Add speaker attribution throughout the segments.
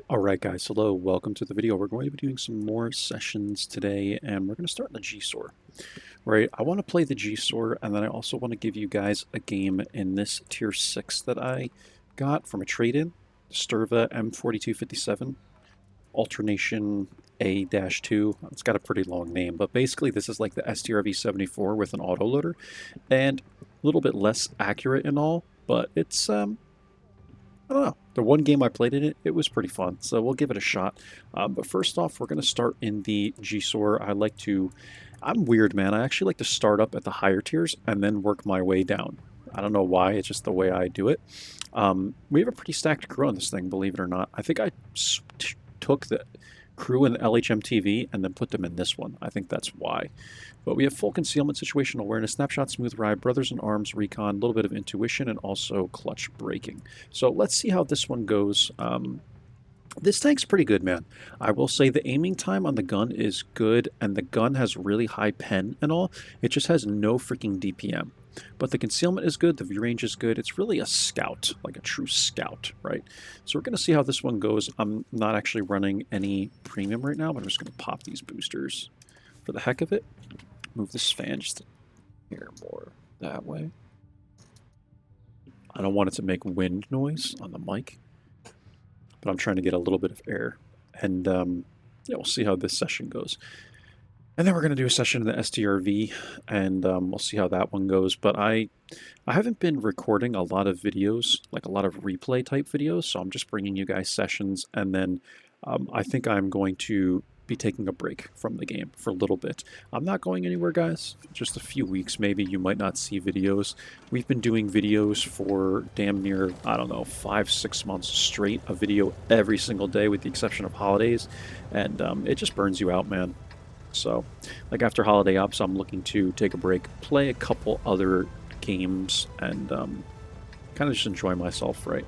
Speaker 1: Alright guys, hello, welcome to the video. We're going to be doing some more sessions today, and we're going to start in the GSOR. Right, I want to play the GSOR, and then I also want to give you guys a game in this tier 6 that I got from a trade-in. Sturva M4257, alternation A-2. It's got a pretty long name, but basically this is like the STRV-74 with an autoloader, and a little bit less accurate and all, but it's I don't know. The one game I played in it, it was pretty fun, so we'll give it a shot. But first off, we're going to start in the GSOR. I'm weird, man. I actually like to start up at the higher tiers and then work my way down. I don't know why, it's just the way I do it. We have a pretty stacked crew on this thing, believe it or not. I think I took the crew in the LHMTV and then put them in this one. I think that's why. But we have full concealment, situational awareness, snapshot, smooth ride, brothers in arms, recon, a little bit of intuition, and also clutch braking. So let's see how this one goes. This tank's pretty good, man. I will say the aiming time on the gun is good, and the gun has really high pen and all. It just has no freaking DPM. But the concealment is good, the view range is good. It's really a scout, like a true scout, right? So we're going to see how this one goes. I'm not actually running any premium right now, but I'm just going to pop these boosters for the heck of it. Move this fan just here more that way. I don't want it to make wind noise on the mic, but I'm trying to get a little bit of air. And yeah, we'll see how this session goes. And then we're going to do a session in the STRV, and we'll see how that one goes. But I haven't been recording a lot of videos, like a lot of replay type videos, so I'm just bringing you guys sessions, and then I think I'm going to be taking a break from the game for a little bit. I'm not going anywhere, guys. Just a few weeks, maybe. You might not see videos. We've been doing videos for damn near, I don't know, 5-6 months straight. A video every single day with the exception of holidays. And it just burns you out, man. So, like after holiday ops, I'm looking to take a break, play a couple other games, and kind of just enjoy myself, right?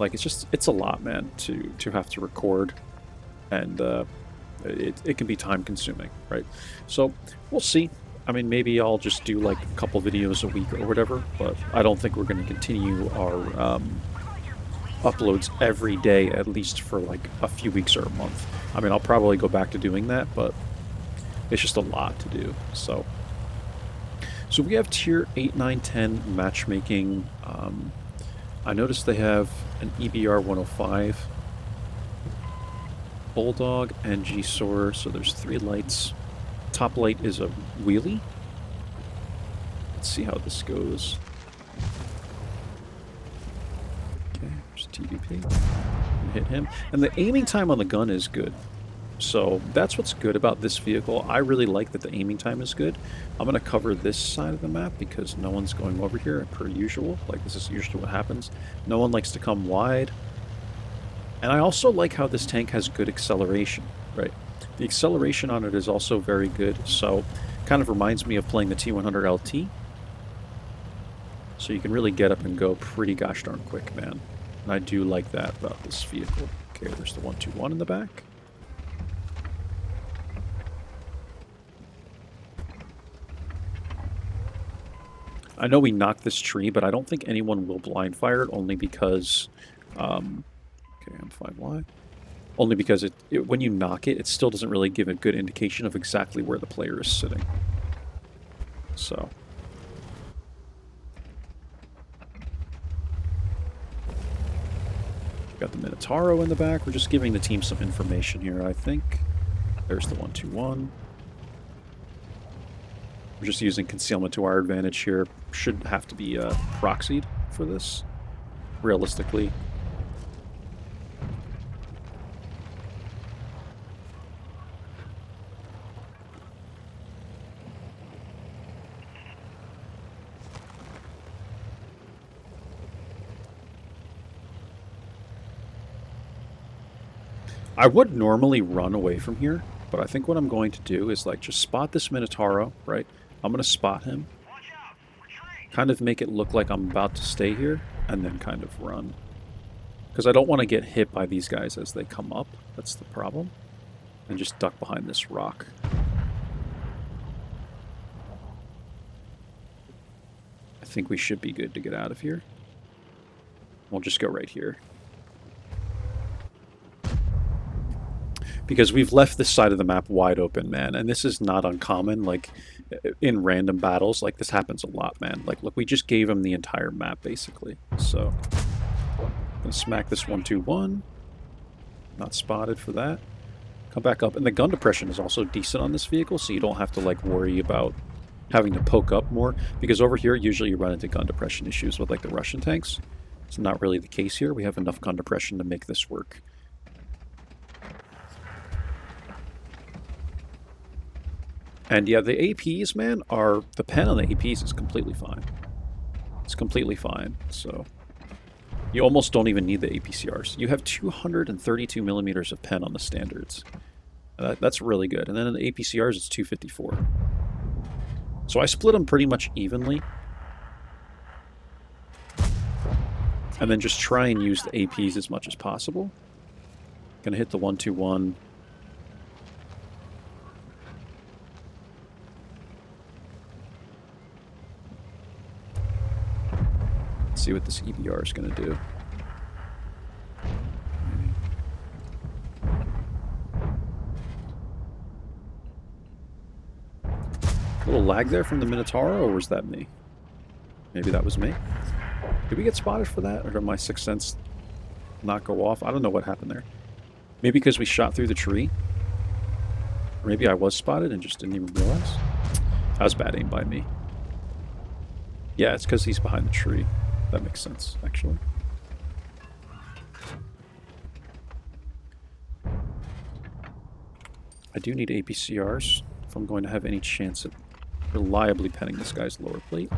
Speaker 1: Like, it's a lot, man, to have to record, and it can be time consuming, right? So we'll see. I mean, maybe I'll just do like a couple videos a week or whatever, but I don't think we're going to continue our uploads every day, at least for like a few weeks or a month. I mean, I'll probably go back to doing that, but it's just a lot to do. So we have tier 8, 9, 10 matchmaking. I noticed they have an EBR 105. Bulldog and GSOR, so there's 3 lights. Top light is a wheelie. Let's see how this goes. Okay, there's TVP. Hit him. And the aiming time on the gun is good. So that's what's good about this vehicle. I really like that the aiming time is good. I'm going to cover this side of the map because no one's going over here per usual. Like, this is usually what happens. No one likes to come wide. And I also like how this tank has good acceleration, right? The acceleration on it is also very good, so kind of reminds me of playing the T100 LT. So you can really get up and go pretty gosh darn quick, man. And I do like that about this vehicle. Okay, there's the 121 in the back. I know we knocked this tree, but I don't think anyone will blind fire it, only because... okay, I'm 5Y. Only because when you knock it, it still doesn't really give a good indication of exactly where the player is sitting. So. Got the Minotauro in the back. We're just giving the team some information here, I think. There's the 121. We're just using concealment to our advantage here. Should have to be proxied for this, realistically. I would normally run away from here, but I think what I'm going to do is like just spot this Minotauro, right? I'm going to spot him, kind of make it look like I'm about to stay here, and then kind of run. Because I don't want to get hit by these guys as they come up. That's the problem. And just duck behind this rock. I think we should be good to get out of here. We'll just go right here. Because we've left this side of the map wide open, man. And this is not uncommon, like, in random battles. Like, this happens a lot, man. Like, look, we just gave him the entire map, basically. So, gonna smack this 1-2-1. Not spotted for that. Come back up. And the gun depression is also decent on this vehicle, so you don't have to, like, worry about having to poke up more. Because over here, usually you run into gun depression issues with, like, the Russian tanks. It's not really the case here. We have enough gun depression to make this work. And yeah, the APs, man, are... The pen on the APs is completely fine. It's completely fine, so... You almost don't even need the APCRs. You have 232 millimeters of pen on the standards. That's really good. And then in the APCRs, it's 254. So I split them pretty much evenly. And then just try and use the APs as much as possible. Gonna hit the 1-2-1. See what this EBR is going to do. A little lag there from the Minotaur, or was that me? Maybe that was me. Did we get spotted for that, or did my sixth sense not go off? I don't know what happened there. Maybe because we shot through the tree. Or maybe I was spotted and just didn't even realize. That was bad aim by me. Yeah, it's because he's behind the tree. That makes sense, actually. I do need APCRs if I'm going to have any chance at reliably penning this guy's lower plate.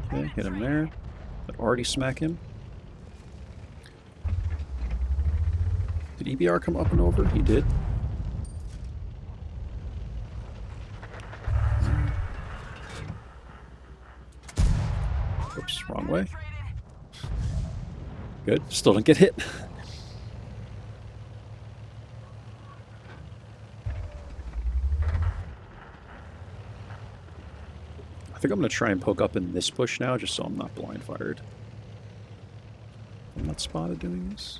Speaker 1: Okay, hit him there. I'd already smack him. Did EBR come up and over? He did. Oops, wrong way. Good. Still didn't get hit. I think I'm going to try and poke up in this bush now, just so I'm not blind fired. I'm not spotted doing this.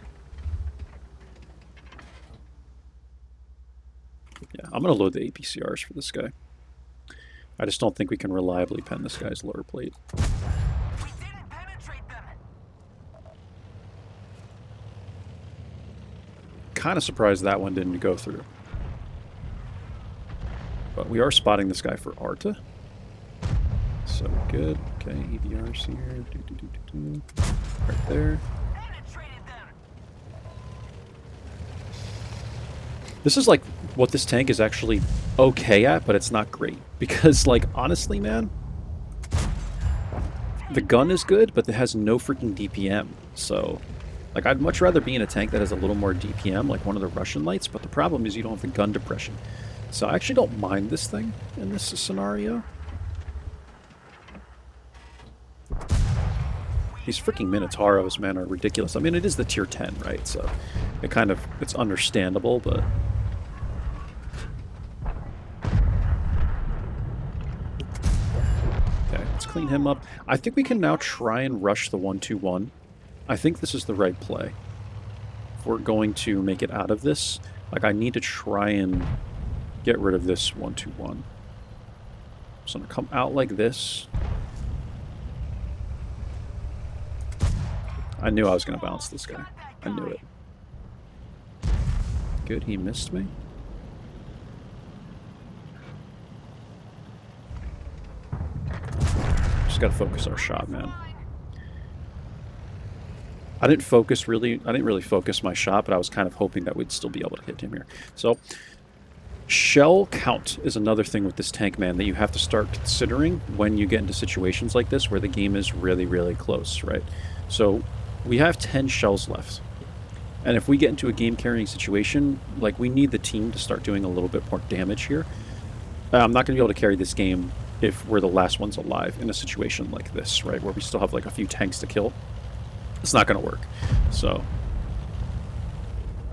Speaker 1: Yeah, I'm going to load the APCRs for this guy. I just don't think we can reliably pen this guy's lower plate. Kind of surprised that one didn't go through. But we are spotting this guy for Arta. So good. Okay, EBR's here. Right there. This is like what this tank is actually okay at, but it's not great. Because, like, honestly, man, the gun is good, but it has no freaking DPM. So, like, I'd much rather be in a tank that has a little more DPM, like one of the Russian lights, but the problem is you don't have the gun depression. So I actually don't mind this thing in this scenario. These freaking Minotauros, man, are ridiculous. I mean, it is the tier 10, right? So it kind of, it's understandable, but... Okay, let's clean him up. I think we can now try and rush the 1-2-1. I think this is the right play. If we're going to make it out of this, like, I need to try and get rid of this 1-2-1. So I'm going to come out like this. I knew I was going to bounce this guy. I knew it. Good, he missed me. Just got to focus our shot, man. I didn't really focus my shot, but I was kind of hoping that we'd still be able to hit him here. So, shell count is another thing with this tank, man, that you have to start considering when you get into situations like this where the game is really, really close, right? So, we have 10 shells left. And if we get into a game-carrying situation, like, we need the team to start doing a little bit more damage here. I'm not going to be able to carry this game if we're the last ones alive in a situation like this, right, where we still have, like, a few tanks to kill. It's not going to work. So,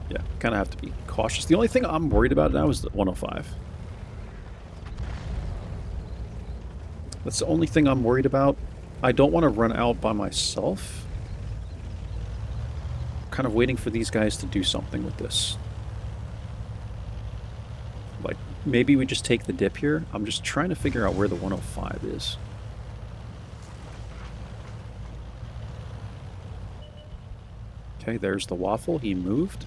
Speaker 1: yeah, kind of have to be cautious. The only thing I'm worried about now is the 105. That's the only thing I'm worried about. I don't want to run out by myself. I'm kind of waiting for these guys to do something with this. maybe we just take the dip here. I'm just trying to figure out where the 105 is. Okay, there's the waffle. He moved.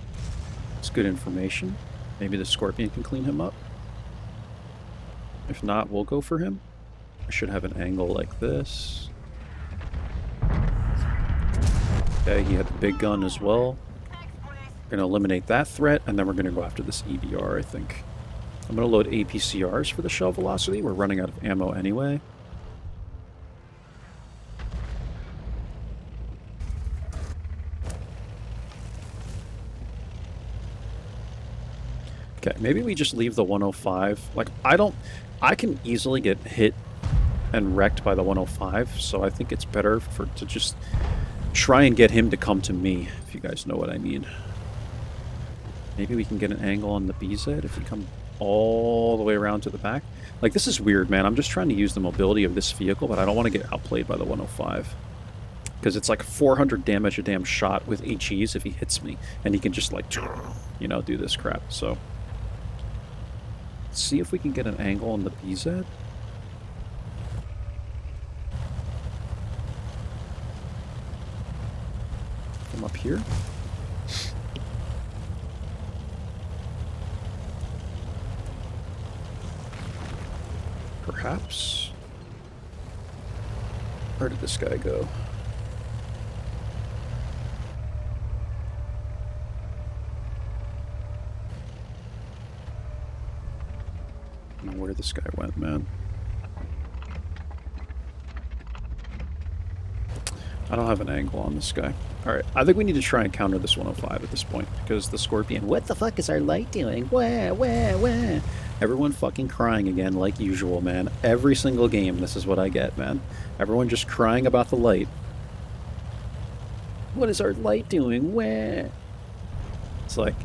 Speaker 1: It's good information. Maybe the scorpion can clean him up. If not, we'll go for him. I should have an angle like this. Okay, he had the big gun as well. We're going to eliminate that threat, and then we're going to go after this EBR, I think. I'm going to load APCRs for the shell velocity. We're running out of ammo anyway. Okay, maybe we just leave the 105. Like, I can easily get hit and wrecked by the 105, so I think it's better to just try and get him to come to me, if you guys know what I mean. Maybe we can get an angle on the BZ if we come all the way around to the back. Like, this is weird, man. I'm just trying to use the mobility of this vehicle, but I don't want to get outplayed by the 105. Because it's like 400 damage a damn shot with HEs if he hits me. And he can just, like, you know, do this crap. So, let's see if we can get an angle on the BZ. Come up here. Perhaps. Where did this guy go? I don't know where this guy went, man. I don't have an angle on this guy. Alright, I think we need to try and counter this 105 at this point, because the Scorpion... What the fuck is our light doing? Wah, wah, wah. Everyone fucking crying again, like usual, man. Every single game, this is what I get, man. Everyone just crying about the light. What is our light doing? Wah. It's like...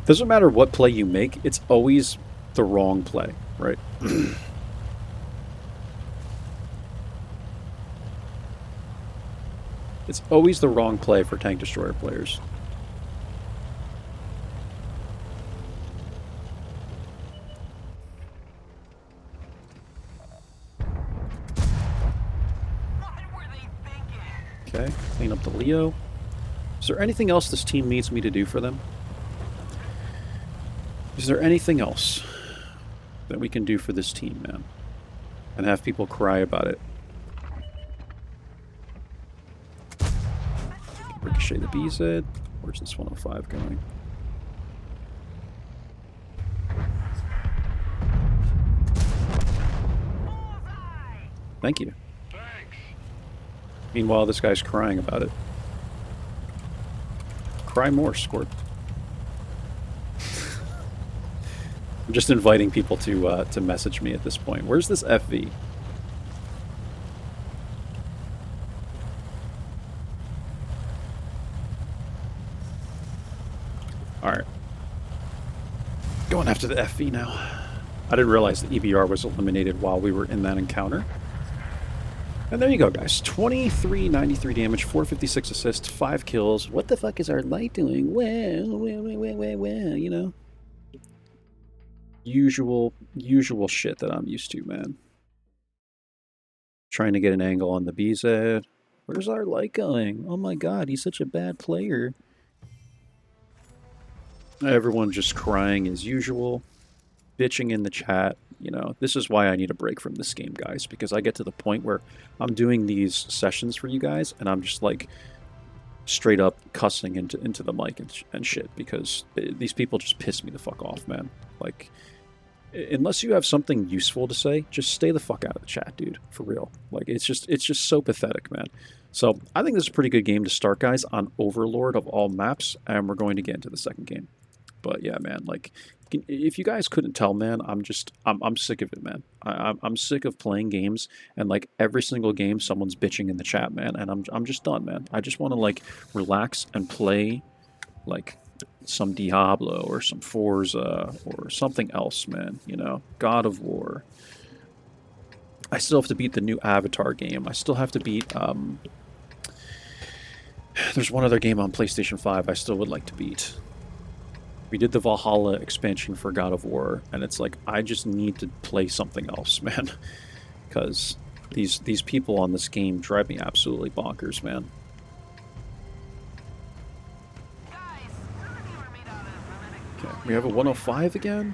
Speaker 1: Doesn't matter what play you make, it's always the wrong play, right? It's always the wrong play for Tank Destroyer players. Okay, clean up the Leo. Is there anything else this team needs me to do for them? Is there anything else that we can do for this team, man? And have people cry about it? Ricochet the BZ. Where's this 105 going? Thank you. Thanks. Meanwhile, this guy's crying about it. Cry more, Squirt. I'm just inviting people to message me at this point. Where's this FV? Alright. Going after the FV now. I didn't realize the EBR was eliminated while we were in that encounter. And there you go, guys. 2393 damage, 456 assists, 5 kills. What the fuck is our light doing? Well, you know? Usual shit that I'm used to, man. Trying to get an angle on the BZ. Where's our light going? Oh my god, he's such a bad player. Everyone just crying as usual. Bitching in the chat. You know, this is why I need a break from this game, guys. Because I get to the point where I'm doing these sessions for you guys, and I'm just like straight up cussing into the mic and shit. Because these people just piss me the fuck off, man. Like, unless you have something useful to say, just stay the fuck out of the chat, dude. For real. Like, it's just so pathetic, man. So, I think this is a pretty good game to start, guys, on Overlord of all maps. And we're going to get into the second game. But yeah, man, like, if you guys couldn't tell, man, I'm sick of it, man. I'm sick of playing games and like every single game someone's bitching in the chat, man, and I'm just done, man. I just want to like relax and play like some Diablo or some Forza or something else, man. You know, God of War. I still have to beat the new Avatar game. I still have to beat there's one other game on PlayStation 5 I still would like to beat. We did the Valhalla expansion for God of War, and it's like, I just need to play something else, man. Because these people on this game drive me absolutely bonkers, man. Okay, we have a 105 again?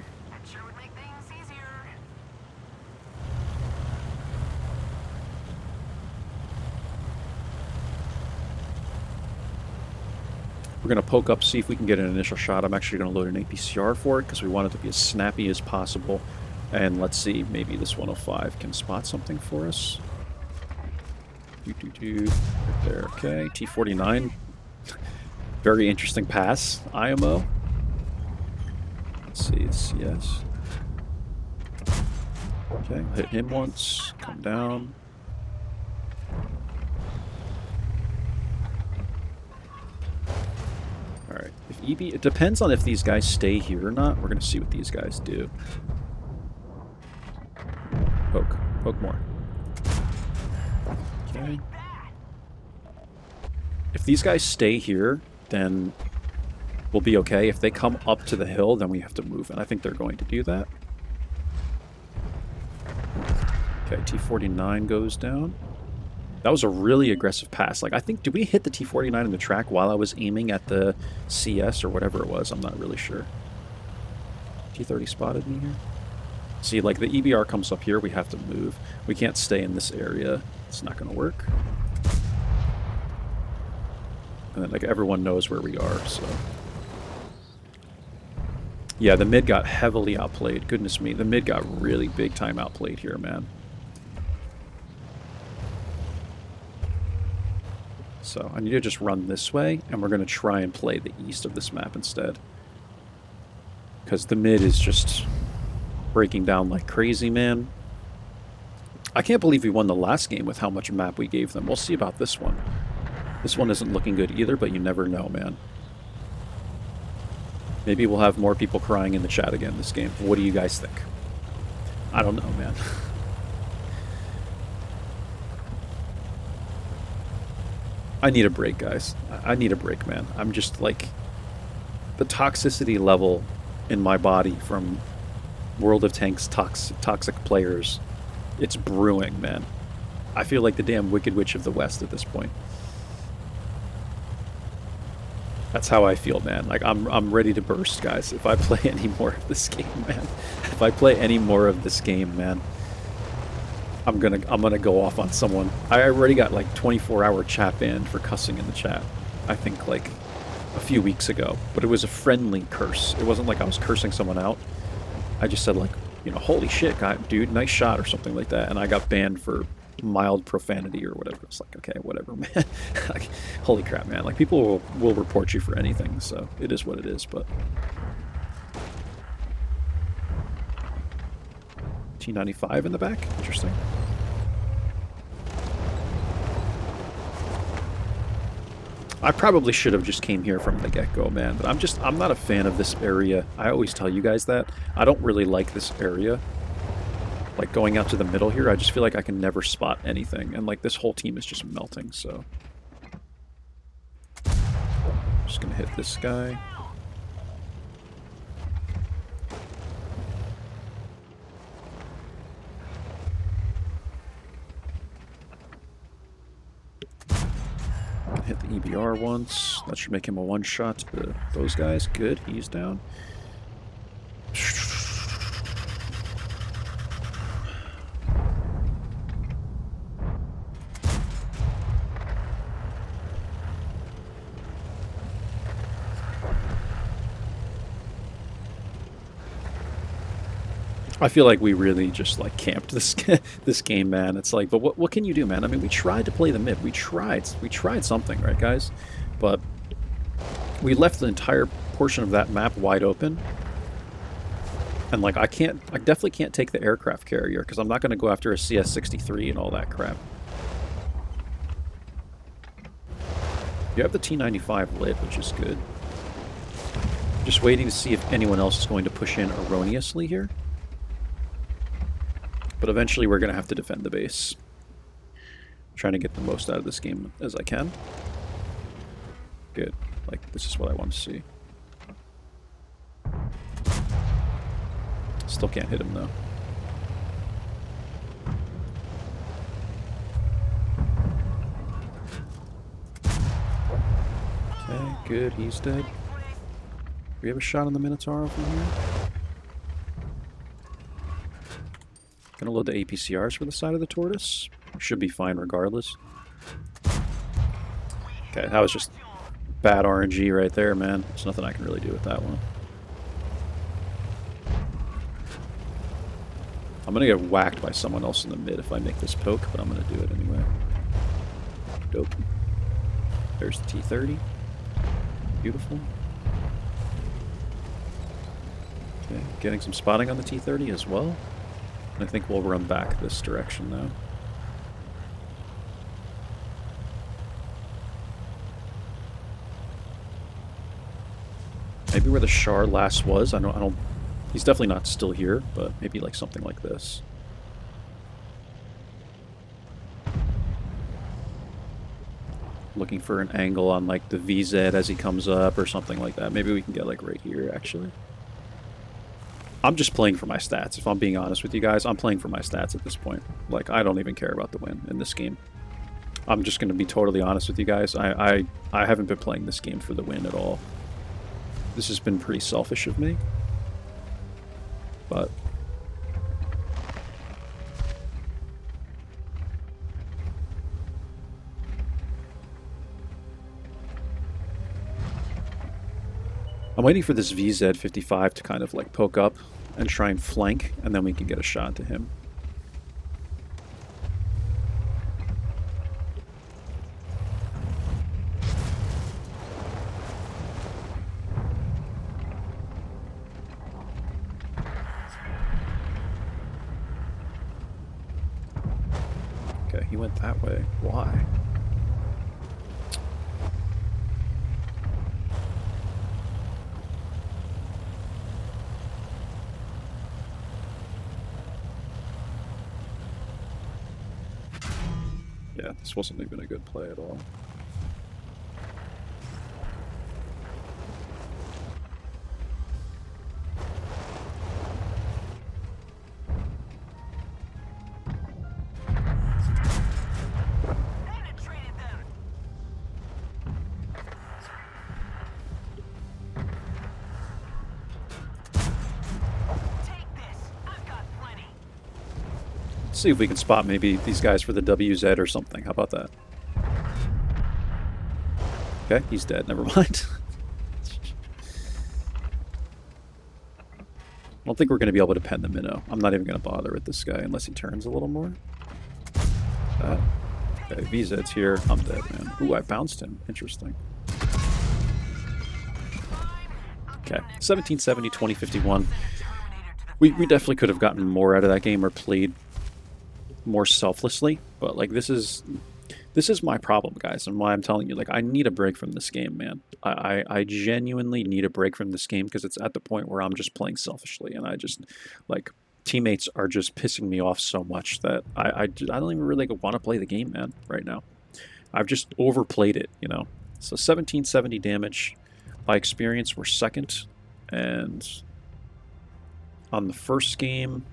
Speaker 1: We're going to poke up, see if we can get an initial shot. I'm actually going to load an APCR for it because we want it to be as snappy as possible. And let's see, maybe this 105 can spot something for us. Right there, okay. T49. Very interesting pass, IMO. Let's see, it's yes. Okay, hit him once, come down. Alright, if EB, it depends on if these guys stay here or not. We're going to see what these guys do. Poke. Poke more. Okay. If these guys stay here, then we'll be okay. If they come up to the hill, then we have to move, and I think they're going to do that. Okay, T49 goes down. That was a really aggressive pass. Like, I think, did we hit the T49 in the track while I was aiming at the CS or whatever it was? I'm not really sure. T30 spotted me here. See, like, the EBR comes up here, we have to move. We can't stay in this area. It's not going to work. And then, like, everyone knows where we are, so... Yeah, the mid got heavily outplayed. Goodness me, the mid got really big time outplayed here, man. So I need to just run this way, and we're going to try and play the east of this map instead. Because the mid is just breaking down like crazy, man. I can't believe we won the last game with how much map we gave them. We'll see about this one. This one isn't looking good either, but you never know, man. Maybe we'll have more people crying in the chat again this game. What do you guys think? I don't know, man. I need a break, guys. I need a break, man. I'm just, like... The toxicity level in my body from World of Tanks toxic players, it's brewing, man. I feel like the damn Wicked Witch of the West at this point. That's how I feel, man. Like, I'm ready to burst, guys. If I play any more of this game, man. If I play any more of this game, man. I'm gonna go off on someone. I already got like 24-hour chat ban for cussing in the chat. I think like a few weeks ago, but it was a friendly curse. It wasn't like I was cursing someone out. I just said like, you know, holy shit, guy, dude, nice shot or something like that, and I got banned for mild profanity or whatever. It's like, okay, whatever, man. Like, holy crap, man. Like, people will report you for anything, so it is what it is. But T95 in the back, interesting. I probably should have just came here from the get-go, man, but I'm not a fan of this area. I always tell you guys that. I don't really like this area. Like, going out to the middle here, I just feel like I can never spot anything, and like, this whole team is just melting, so... Just gonna hit this guy. Hit the EBR once. That should make him a one-shot to those guys. Good, he's down. I feel like we really just like camped this game, man. It's like, but what can you do, man? I mean, we tried to play the mid. We tried something, right, guys? But we left the entire portion of that map wide open. And like, I definitely can't take the aircraft carrier because I'm not going to go after a CS-63 and all that crap. You have the T-95 lit, which is good. Just waiting to see if anyone else is going to push in erroneously here. But eventually we're going to have to defend the base. Trying to get the most out of this game as I can. Good. Like, this is what I want to see. Still can't hit him, though. Okay, good. He's dead. We have a shot on the Minotaur from here. Gonna load the APCRs for the side of the tortoise. Should be fine regardless. Okay, that was just bad RNG right there, man. There's nothing I can really do with that one. I'm gonna get whacked by someone else in the mid if I make this poke, but I'm gonna do it anyway. Dope. There's the T30. Beautiful. Okay, getting some spotting on the T30 as well. I think we'll run back this direction now. Maybe where the Char last was. I don't. He's definitely not still here, but maybe like something like this. Looking for an angle on like the VZ as he comes up or something like that. Maybe we can get like right here actually. I'm just playing for my stats. If I'm being honest with you guys, I'm playing for my stats at this point. Like, I don't even care about the win in this game. I'm just going to be totally honest with you guys. I haven't been playing this game for the win at all. This has been pretty selfish of me. But I'm waiting for this VZ55 to kind of like poke up and try and flank, and then we can get a shot to him. Okay, he went that way. Why? Yeah, this wasn't even a good play at all. See if we can spot maybe these guys for the WZ or something. How about that? Okay, he's dead. Never mind. I don't think we're going to be able to pen the minnow. I'm not even going to bother with this guy unless he turns a little more. Okay, VZ's here. I'm dead, man. Ooh, I bounced him. Interesting. Okay, 1770, 2051. We definitely could have gotten more out of that game or played more selflessly, but like this is my problem, guys, and why I'm telling you, like, I need a break from this game, man. I genuinely need a break from this game because it's at the point where I'm just playing selfishly, and I just, like, teammates are just pissing me off so much that I don't even really want to play the game, man, right now. I've just overplayed it, you know. So 1770 damage. By experience, we're second, and on the first game,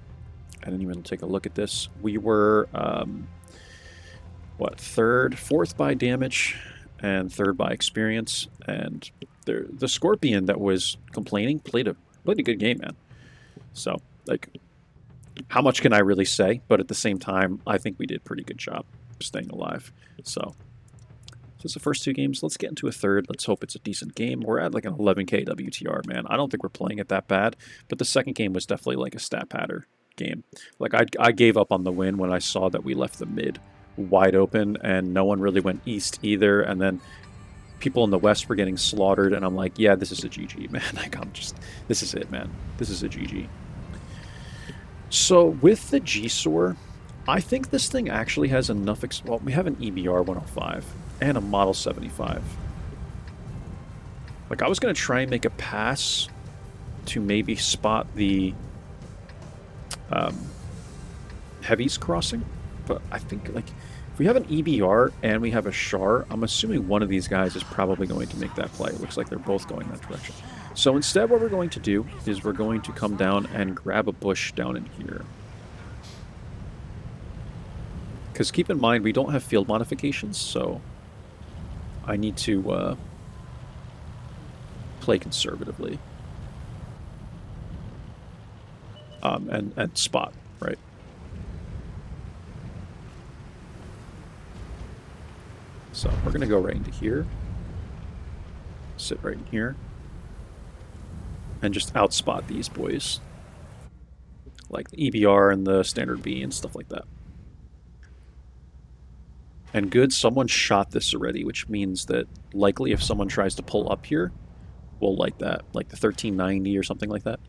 Speaker 1: I didn't even take a look at this. We were, what, fourth by damage, and third by experience. And the Scorpion that was complaining played a good game, man. So, like, how much can I really say? But at the same time, I think we did a pretty good job staying alive. So it's the first two games. Let's get into a third. Let's hope it's a decent game. We're at like an 11k WTR, man. I don't think we're playing it that bad. But the second game was definitely like a stat patter game. Like, I gave up on the win when I saw that we left the mid wide open and no one really went east either, and then people in the west were getting slaughtered, and I'm like, yeah, this is a GG, man. Like, this is it, man. This is a GG. So with the GSOR, I think this thing actually has enough well, we have an EBR 105 and a Model 75. Like, I was going to try and make a pass to maybe spot the heavies crossing, but I think, like, if we have an EBR and we have a Char, I'm assuming one of these guys is probably going to make that play. It looks like they're both going that direction. So instead what we're going to do is we're going to come down and grab a bush down in here. Because keep in mind, we don't have field modifications, so I need to play conservatively. And spot, right? So we're going to go right into here. Sit right in here. And just outspot these boys. Like the EBR and the standard B and stuff like that. And good, someone shot this already, which means that likely if someone tries to pull up here, we'll like that. Like the 1390 or something like that.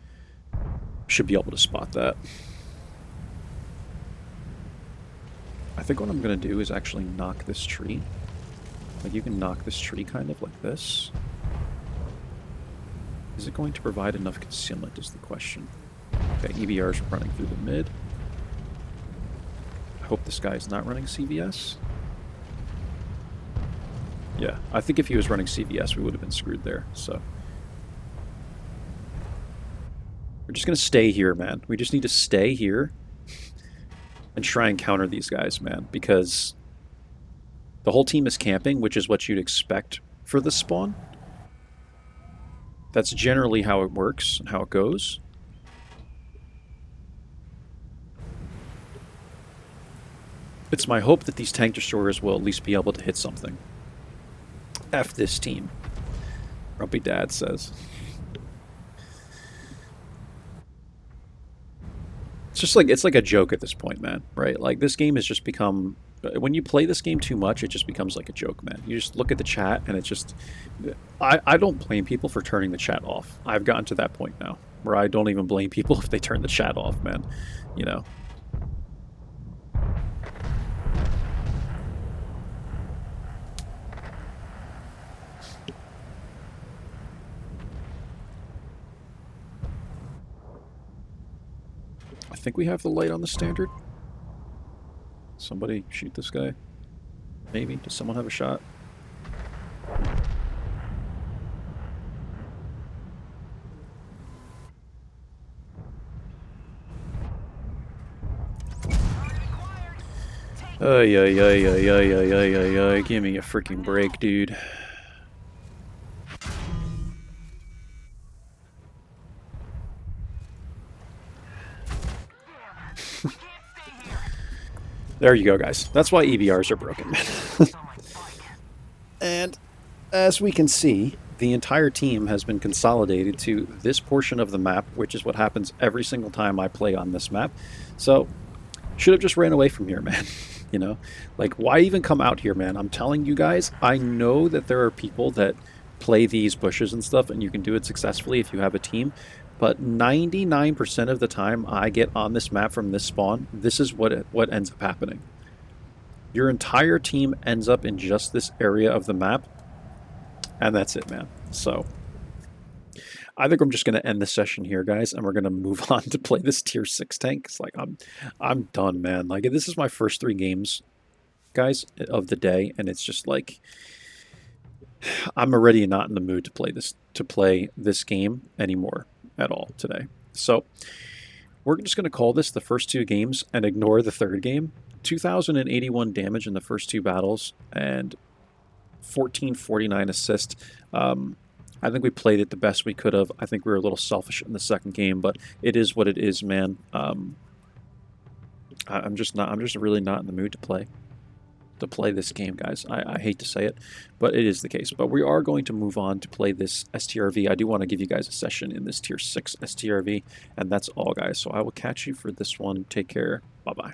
Speaker 1: Should be able to spot that. I think what I'm going to do is actually knock this tree. Like you can knock this tree kind of like this. Is it going to provide enough concealment is the question. Okay, EBR's running through the mid. I hope this guy's not running CVS. Yeah, I think if he was running CVS, we would have been screwed there, so. We're just going to stay here, man. We just need to stay here and try and counter these guys, man, because the whole team is camping, which is what you'd expect for this spawn. That's generally how it works and how it goes. It's my hope that these tank destroyers will at least be able to hit something. F this team, Grumpy Dad says. It's like a joke at this point, man, right? Like, this game has just become... When you play this game too much, it just becomes like a joke, man. You just look at the chat, and it's just... I don't blame people for turning the chat off. I've gotten to that point now, where I don't even blame people if they turn the chat off, man. You know? I think we have the light on the standard. Somebody shoot this guy. Maybe. Does someone have a shot? Ay, ay, ay, ay, ay, ay, ay, ay, ay. Give me a freaking break, dude. There you go, guys. That's why EBRs are broken, man. And as we can see, the entire team has been consolidated to this portion of the map, which is what happens every single time I play on this map. So, should have just ran away from here, man. You know? Like, why even come out here, man? I'm telling you guys, I know that there are people that play these bushes and stuff, and you can do it successfully if you have a team. But 99% of the time I get on this map from this spawn, this is what ends up happening. Your entire team ends up in just this area of the map, and that's it, man. So, I think I'm just going to end the session here, guys, and we're going to move on to play this tier 6 tank. It's like, I'm done, man. Like, this is my first 3 games, guys, of the day, and it's just like... I'm already not in the mood to play this game anymore at all today. So we're just going to call this the first 2 games and ignore the third game. 2,081 damage in the first 2 battles and 1,449 assist. I think we played it the best we could have. I think we were a little selfish in the second game, but it is what it is, man. I'm just really not in the mood to play this game, guys. I hate to say it, but it is the case. But we are going to move on to play this STRV. I do want to give you guys a session in this tier 6 STRV, and that's all, guys. So I will catch you for this one. Take care. Bye-bye.